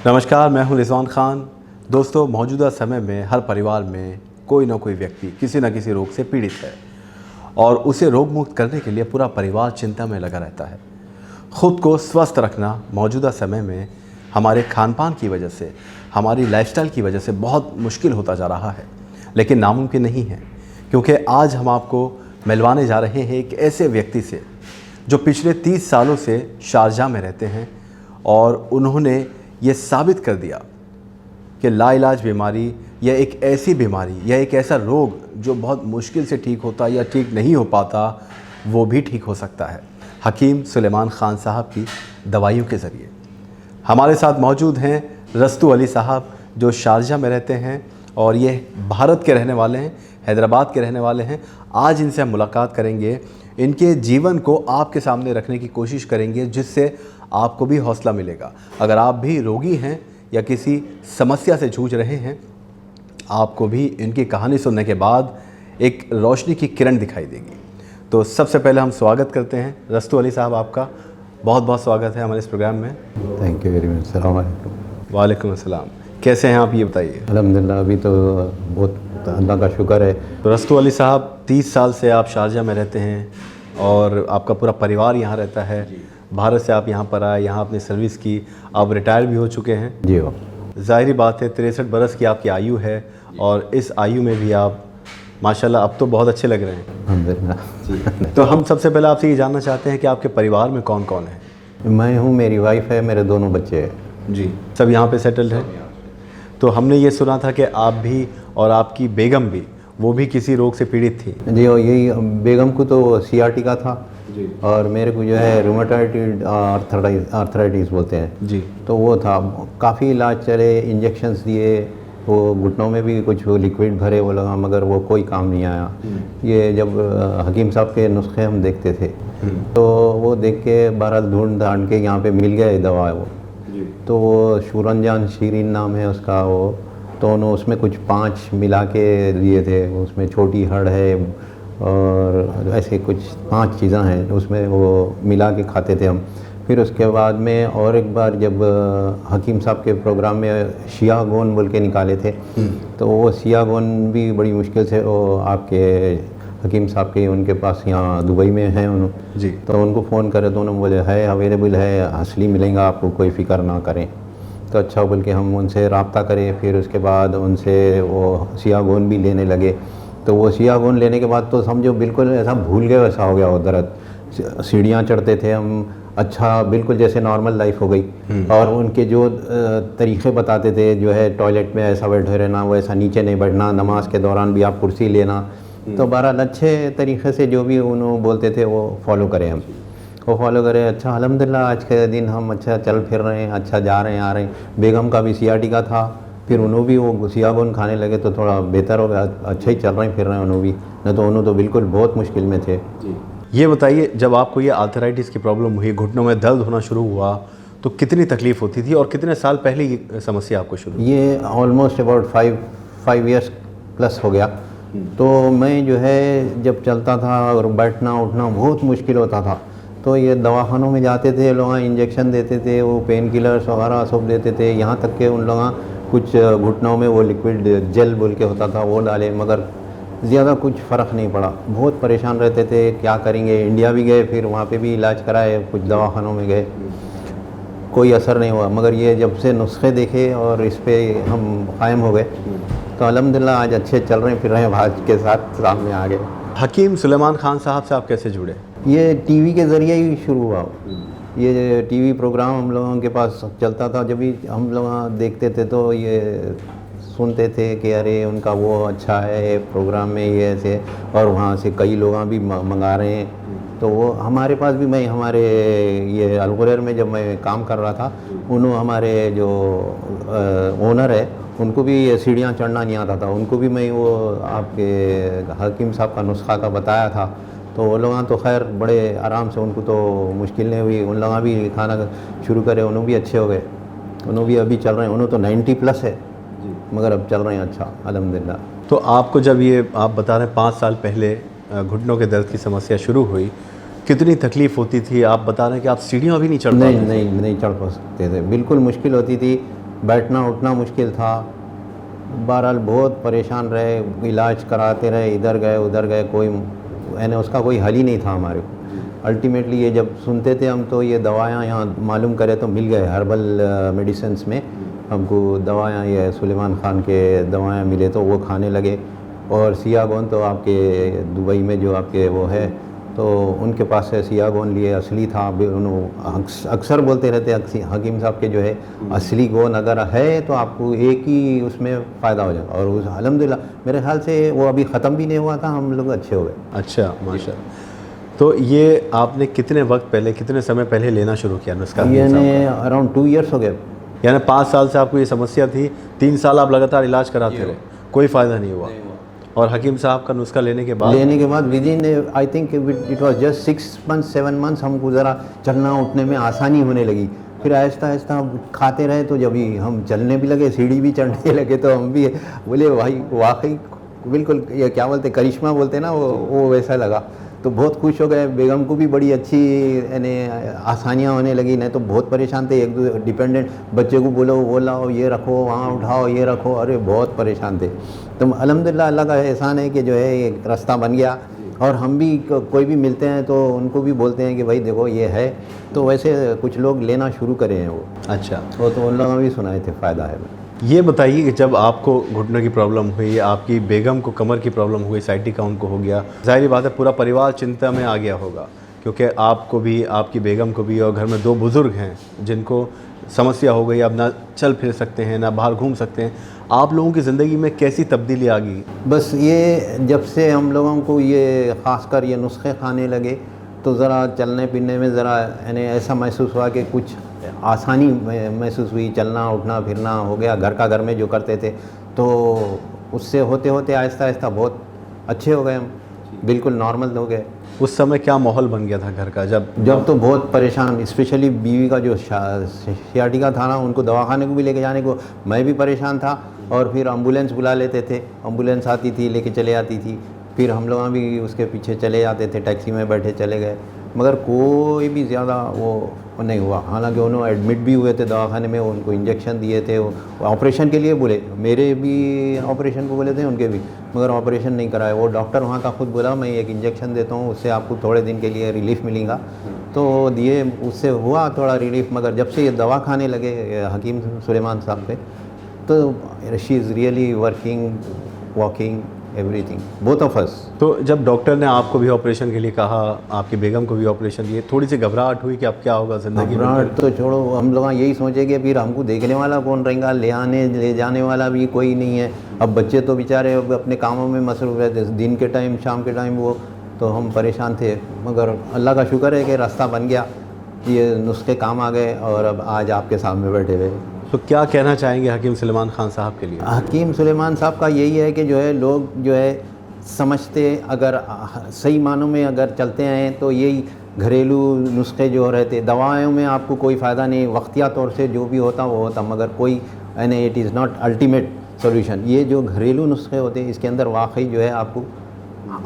नमस्कार, मैं हूं रिजवान खान। दोस्तों, मौजूदा समय में हर परिवार में कोई ना कोई व्यक्ति किसी न किसी रोग से पीड़ित है और उसे रोग मुक्त करने के लिए पूरा परिवार चिंता में लगा रहता है। खुद को स्वस्थ रखना मौजूदा समय में हमारे खान पान की वजह से, हमारी लाइफस्टाइल की वजह से बहुत मुश्किल होता जा रहा है, लेकिन नामुमकिन नहीं है, क्योंकि आज हम आपको मिलवाने जा रहे हैं एक ऐसे व्यक्ति से जो पिछले 30 सालों से शारजाह में रहते हैं और उन्होंने ये साबित कर दिया कि लाइलाज बीमारी या एक ऐसी बीमारी या एक ऐसा रोग जो बहुत मुश्किल से ठीक होता या ठीक नहीं हो पाता, वो भी ठीक हो सकता है हकीम सुलेमान ख़ान साहब की दवाइयों के ज़रिए। हमारे साथ मौजूद हैं रस्तु अली साहब, जो शारजाह में रहते हैं और ये भारत के रहने वाले हैं, हैदराबाद के रहने वाले हैं। आज इनसे हम मुलाकात करेंगे, इनके जीवन को आपके सामने रखने की कोशिश करेंगे, जिससे आपको भी हौसला मिलेगा। अगर आप भी रोगी हैं या किसी समस्या से जूझ रहे हैं, आपको भी इनकी कहानी सुनने के बाद एक रोशनी की किरण दिखाई देगी। तो सबसे पहले हम स्वागत करते हैं रस्तु अली साहब, आपका बहुत बहुत स्वागत है हमारे इस प्रोग्राम में। Thank you very much. अस्सलाम वालेकुम। वालेकुम अस्सलाम। कैसे हैं आप, ये बताइए। अल्हम्दुलिल्लाह, अभी तो बहुत अल्लाह का शुक्र है। तो रस्तु अली साहब, 30 साल से आप शारजाह में रहते हैं और आपका पूरा परिवार यहाँ रहता है। भारत से आप यहाँ पर आए, यहाँ अपनी सर्विस की, आप रिटायर भी हो चुके हैं। जी हो। ज़ाहिरी बात है, 63 बरस की आपकी आयु है और इस आयु में भी आप माशाल्लाह अब तो बहुत अच्छे लग रहे हैं। अल्हम्दुलिल्लाह। तो हम सबसे पहले आपसे ये जानना चाहते हैं कि आपके परिवार में कौन कौन है। मैं हूँ, मेरी वाइफ है, मेरे दोनों बच्चे हैं। जी, सब यहाँ पे सेटल्ड हैं। तो हमने ये सुना था कि आप भी और आपकी बेगम भी, वो भी किसी रोग से पीड़ित थी। जी हो। यही बेगम को तो सियाटिका का था जी। और मेरे को जो है रूमेटॉइड आर्थराइटिस बोलते हैं जी। तो वो था। काफ़ी इलाज चले, इंजेक्शन्स दिए, वो घुटनों में भी कुछ लिक्विड भरे वो लगा, मगर वो कोई काम नहीं आया। ये जब हकीम साहब के नुस्खे हम देखते थे तो वो देख के बहरहाल ढूंढ ढांड के यहाँ पे मिल गया ये दवा है वो। तो वो शूरनजान शीरीन नाम है उसका वो। तो उन्होंने उसमें कुछ 5 मिला के दिए थे। उसमें छोटी हड़ है और ऐसे कुछ 5 चीज़ें हैं उसमें, वो मिला के खाते थे हम। फिर उसके बाद में और एक बार जब हकीम साहब के प्रोग्राम में शियागोन बोल के निकाले थे, तो वो शियागोन भी बड़ी मुश्किल से वो आपके हकीम साहब के उनके पास यहाँ दुबई में हैं उन्होंने जी। तो उनको फ़ोन करे तो उन्होंने बोले है अवेलेबल है, असली मिलेगा आपको, कोई फ़िक्र ना करें। तो अच्छा बोल के हम उनसे रब्ता करें। फिर उसके बाद उनसे वो सियागोन भी लेने लगे। तो वो सियागोन लेने के बाद तो समझो बिल्कुल ऐसा भूल गए वैसा हो गया वो दर्द। सीढ़ियाँ चढ़ते थे हम, अच्छा बिल्कुल जैसे नॉर्मल लाइफ हो गई। और उनके जो तरीक़े बताते थे, जो है टॉयलेट में ऐसा बैठे रहना, वैसा नीचे नहीं बैठना, नमाज के दौरान भी आप कुर्सी लेना। तो बहरहाल अच्छे तरीक़े से जो भी उन्होंने बोलते थे वो फॉलो करें हम, वो फॉलो करें। अच्छा अल्हम्दुलिल्लाह आज के दिन हम अच्छा चल फिर रहे हैं, अच्छा जा रहे हैं आ रहे हैं। बेगम का भी सियाटिका था, फिर उन्होंने भी वो सियागोन खाने लगे तो थोड़ा बेहतर हो गया, अच्छा ही चल रहे हैं फिर रहे हैं उन्होंने भी, नहीं तो उन्होंने तो बिल्कुल बहुत मुश्किल में थे। ये बताइए, जब आपको ये आर्थराइटिस की प्रॉब्लम हुई, घुटनों में दर्द होना शुरू हुआ, तो कितनी तकलीफ़ होती थी और कितने साल पहले ये समस्या आपको शुरू हुई? ये ऑलमोस्ट अबाउट 5 ईयर्स प्लस हो गया। तो मैं जो है जब चलता था और बैठना उठना बहुत मुश्किल होता था। तो ये दवाखानों में जाते थे लोग, इंजेक्शन देते थे, वो पेन किलर्स वगैरह सब देते थे, यहाँ तक के उन लोग कुछ घुटनों में वो लिक्विड जेल बोल के होता था वो डाले, मगर ज़्यादा कुछ फ़र्क नहीं पड़ा। बहुत परेशान रहते थे, क्या करेंगे। इंडिया भी गए, फिर वहाँ पे भी इलाज कराए, कुछ दवाखानों में गए, कोई असर नहीं हुआ। मगर ये जब से नुस्खे देखे और इस पर हम कायम हो गए तो अल्हम्दुलिल्लाह आज अच्छे चल रहे हैं फिर रहे हैं, भाज के साथ सामने आ गए। हकीम सुलेमान ख़ान साहब से आप कैसे जुड़े? ये टीवी के ज़रिए ही शुरू हुआ। ये टीवी प्रोग्राम हम लोगों के पास चलता था, जब भी हम लोग देखते थे तो ये सुनते थे कि अरे उनका वो अच्छा है प्रोग्राम में ये ऐसे, और वहाँ से कई लोग भी मंगा रहे हैं। तो वो हमारे पास भी, मैं हमारे ये अलगुरर में जब मैं काम कर रहा था, उन्होंने हमारे जो ओनर है उनको भी ये सीढ़ियाँ चढ़ना नहीं आता था, उनको भी मैं वो आपके हकीम साहब का नुस्खा का बताया था। तो वो लोग तो खैर बड़े आराम से, उनको तो मुश्किल नहीं हुई, उन लोग भी खाना शुरू करे, उन्होंने भी अच्छे हो गए, उन्होंने भी अभी चल रहे हैं। उन्होंने तो 90 प्लस है मगर अब चल रहे हैं अच्छा अल्हम्दुलिल्लाह। तो आपको जब ये आप बता रहे हैं 5 साल पहले घुटनों के दर्द की समस्या शुरू हुई, कितनी तकलीफ़ होती थी? आप बता रहे हैं कि आप सीढ़ियाँ भी नहीं चढ़ पाते? नहीं चढ़ सकते थे, बिल्कुल मुश्किल होती थी। बैठना उठना मुश्किल था। बहरहाल बहुत परेशान रहे, इलाज कराते रहे, इधर गए उधर गए, कोई यानी उसका कोई हल ही नहीं था हमारे को। अल्टीमेटली ये जब सुनते थे हम, तो ये दवायाँ यहाँ मालूम करे तो मिल गए, हर्बल मेडिसिन्स में हमको दवायाँ, ये सुलेमान ख़ान के दवायाँ मिले तो वो खाने लगे। और सियागोन तो आपके दुबई में जो आपके वो है, तो उनके पास से सियागोन लिए, असली था। उन्होंने अक्सर बोलते रहते हकीम साहब के जो है असली गोन अगर है तो आपको एक ही उसमें फ़ायदा हो जाएगा। और उस अल्हम्दुलिल्लाह मेरे ख्याल से वो अभी ख़त्म भी नहीं हुआ था, हम लोग अच्छे हो गए। अच्छा, माशाल्लाह। तो ये आपने कितने वक्त पहले, कितने समय पहले लेना शुरू किया नुस्खा? यानी अराउंड 2 ईयर्स हो गए। यानी 5 साल से आपको ये समस्या थी, 3 साल आप लगातार इलाज कराते रहे, कोई फ़ायदा नहीं हुआ। और हकीम साहब का नुस्खा लेने के बाद with in I think it was just 6 months 7 months हमको ज़रा चलना उठने में आसानी होने लगी। फिर आहिस्ता आहिस्ता खाते रहे, तो जब ही हम चलने भी लगे, सीढ़ी भी चढ़ने लगे, तो हम भी बोले भाई वाकई बिल्कुल ये क्या बोलते करिश्मा बोलते ना, वो वैसा लगा। तो बहुत खुश हो गए। बेगम को भी बड़ी अच्छी यानी आसानियाँ होने लगी, नहीं तो बहुत परेशान थे। एक दो डिपेंडेंट बच्चे को बोलो वो लाओ, ये रखो, वहाँ उठाओ, ये रखो, अरे बहुत परेशान थे। तो अल्हम्दुलिल्लाह अल्लाह का एहसान है कि जो है एक रास्ता बन गया। और हम भी कोई भी मिलते हैं तो उनको भी बोलते हैं कि भाई देखो ये है, तो वैसे कुछ लोग लेना शुरू करे हैं वो। अच्छा, वो तो उन लोगों ने भी सुनाए थे, फ़ायदा है। ये बताइए कि जब आपको घुटने की प्रॉब्लम हुई, आपकी बेगम को कमर की प्रॉब्लम हुई, साइटिका उनको हो गया, ज़ाहिर बात है पूरा परिवार चिंता में आ गया होगा, क्योंकि आपको भी, आपकी बेगम को भी, और घर में 2 बुज़ुर्ग हैं जिनको समस्या हो गई, अब ना चल फिर सकते हैं, ना बाहर घूम सकते हैं। आप लोगों की ज़िंदगी में कैसी तब्दीली आ गई? बस ये जब से हम लोगों को ये ख़ासकर ये नुस्खे खाने लगे, तो ज़रा चलने फिरने में ज़रा यानी ऐसा महसूस हुआ कि कुछ आसानी महसूस हुई। चलना उठना फिरना हो गया, घर का घर में जो करते थे, तो उससे होते होते आहिस्ता आहिस्ता बहुत अच्छे हो गए हम, बिल्कुल नॉर्मल हो गए। उस समय क्या माहौल बन गया था घर का? जब तो बहुत परेशान, स्पेशली बीवी का जो सियाटिका था ना, उनको दवाखाने को भी लेके जाने को मैं भी परेशान था। और फिर एम्बुलेंस बुला लेते थे, एम्बुलेंस आती थी लेके चले आती थी, फिर हम लोग भी उसके पीछे चले जाते थे, टैक्सी में बैठे चले गए, मगर कोई भी ज़्यादा वो नहीं हुआ। हालांकि उन्होंने एडमिट भी हुए थे दवाखाने में, उनको इंजेक्शन दिए थे, ऑपरेशन के लिए बोले, मेरे भी ऑपरेशन को बोले थे, उनके भी, मगर ऑपरेशन नहीं कराया। वो डॉक्टर वहाँ का खुद बोला मैं एक इंजेक्शन देता हूँ, उससे आपको थोड़े दिन के लिए रिलीफ मिलेगा, तो दिए, उससे हुआ थोड़ा रिलीफ। मगर जब से ये दवा खाने लगे हकीम सुलेमान साहब पे, तो she is really working, walking, everything, both of us. तो जब डॉक्टर ने आपको भी ऑपरेशन के लिए कहा, आपकी बेगम को भी ऑपरेशन दिए, थोड़ी सी घबराहट हुई कि अब क्या होगा ज़िंदगी में? घबराहट तो छोड़ो, हम लोग यही सोचे कि फिर हमको देखने वाला कौन रहेगा, ले जाने वाला भी कोई नहीं है। अब बच्चे तो बेचारे अपने कामों में मसरूफ़ रहते, दिन के टाइम शाम के टाइम वो, तो हम परेशान थे। मगर अल्लाह का शुक्र है कि रास्ता बन गया, ये नुस्खे काम आ गए, और अब आज आपके सामने बैठे हुए। तो क्या कहना चाहेंगे हकीम सुलेमान ख़ान साहब के लिए? हकीम सुलेमान साहब का यही है कि जो है लोग जो है समझते, अगर सही मानों में अगर चलते हैं तो यही घरेलू नुस्खे जो रहते, दवाओं में आपको कोई फ़ायदा नहीं, वक्तिया तौर से जो भी होता वो होता, मगर कोई यानी it is not ultimate solution. ये जो घरेलू नुस्खे होते हैं इसके अंदर वाकई जो है आपको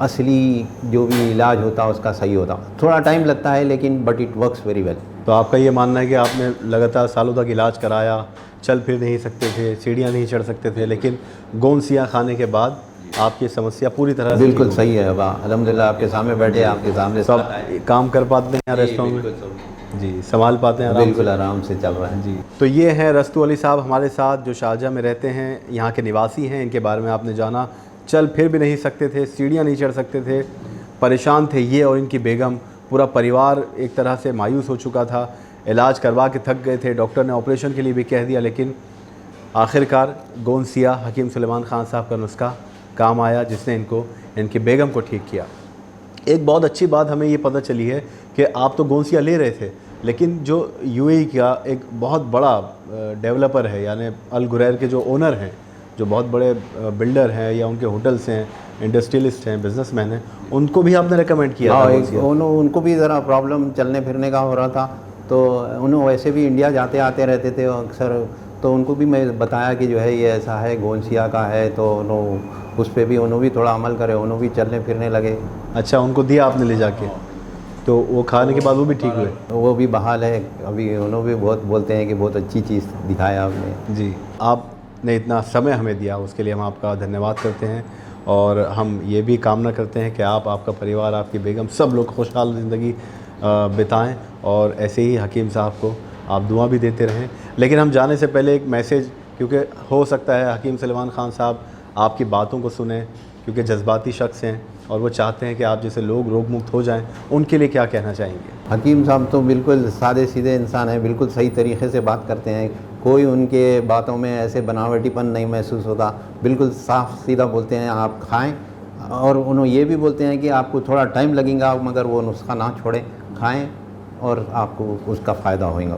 असली जो भी इलाज होता है उसका सही होता। थोड़ा टाइम लगता है लेकिन but it works very well. तो आपका ये मानना है कि आपने लगातार सालों तक इलाज कराया, चल फिर नहीं सकते थे, सीढ़ियाँ नहीं चढ़ सकते थे, लेकिन गोंसियाँ खाने के बाद आपकी समस्या पूरी तरह से बिल्कुल सही है। अब अल्हम्दुलिल्लाह आपके सामने बैठे, आपके सामने सब काम कर पाते हैं रेस्टोरेंट में? जी, संभाल पाते हैं? बिल्कुल आराम से चल रहा है जी। तो ये हैं रस्तू अली साहब हमारे साथ, जो शारजाह में रहते हैं, यहाँ के निवासी हैं। इनके बारे में आपने जाना, चल फिर भी नहीं सकते थे, सीढ़ियाँ नहीं चढ़ सकते थे, परेशान थे ये और इनकी बेगम। पूरा परिवार एक तरह से मायूस हो चुका था, इलाज करवा के थक गए थे, डॉक्टर ने ऑपरेशन के लिए भी कह दिया, लेकिन आखिरकार गोंसिया हकीम सुलेमान ख़ान साहब का नुस्खा काम आया, जिसने इनकी बेगम को ठीक किया। एक बहुत अच्छी बात हमें ये पता चली है कि आप तो गोंसिया ले रहे थे, लेकिन जो यूएई का एक बहुत बड़ा डेवलपर है, यानी अल गुरैर के जो ओनर हैं, जो बहुत बड़े बिल्डर हैं या उनके होटल्स हैं, इंडस्ट्रियलिस्ट हैं, बिजनेसमैन हैं, उनको भी आपने रेकमेंड किया? हाँ, उनको भी ज़रा प्रॉब्लम चलने फिरने का हो रहा था, तो उन्होंने वैसे भी इंडिया जाते आते रहते थे अक्सर, तो उनको भी मैं बताया कि जो है ये ऐसा है, गोंसिया का है, तो उस पर भी उन्होंने भी थोड़ा अमल करे, उन्होंने भी चलने फिरने लगे। अच्छा, उनको दिया आपने ले जाके? तो वो खाने के बाद वो भी ठीक हुए? तो वो भी बहाल है अभी, उन्होंने भी बहुत बोलते हैं कि बहुत अच्छी चीज़ दिखाया आपने। जी, आपने इतना समय हमें दिया उसके लिए हम आपका धन्यवाद करते हैं और हम ये भी कामना करते हैं कि आप, आपका परिवार, आपकी बेगम सब लोग खुशहाल ज़िंदगी बिताएं और ऐसे ही हकीम साहब को आप दुआ भी देते रहें। लेकिन हम जाने से पहले एक मैसेज, क्योंकि हो सकता है हकीम सलमान ख़ान साहब आपकी बातों को सुने, क्योंकि जज्बाती शख्स हैं और वो चाहते हैं कि आप जैसे लोग रोग मुक्त हो जाएं, उनके लिए क्या कहना चाहेंगे? हकीम साहब तो बिल्कुल सादे सीधे इंसान हैं, बिल्कुल सही तरीके से बात करते हैं, कोई उनके बातों में ऐसे बनावटीपन नहीं महसूस होता, बिल्कुल साफ सीधा बोलते हैं आप खाएं। और उन्होंने ये भी बोलते हैं कि आपको थोड़ा टाइम लगेगा मगर वो नुस्खा ना छोड़ें, खाएं और आपको उसका फ़ायदा होगा।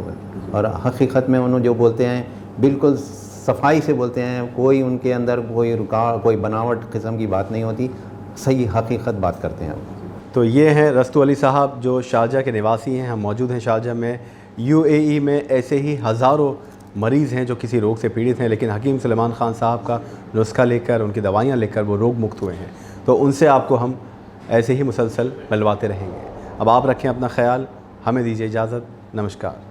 और हकीकत में उन्होंने जो बोलते हैं बिल्कुल सफाई से बोलते हैं, कोई उनके अंदर कोई बनावट किस्म की बात नहीं होती, सही हकीकत बात करते हैं। तो ये हैं रस्तु अली साहब जो शारजा के निवासी हैं। हम मौजूद हैं शारजा में। यूएई में ऐसे ही हज़ारों मरीज़ हैं जो किसी रोग से पीड़ित हैं, लेकिन हकीम सलमान ख़ान साहब का नुस्खा लेकर, उनकी दवाइयाँ लेकर वो रोग मुक्त हुए हैं। तो उनसे आपको हम ऐसे ही मुसलसल मिलवाते रहेंगे। अब आप रखें अपना ख्याल, हमें दीजिए इजाज़त। नमस्कार।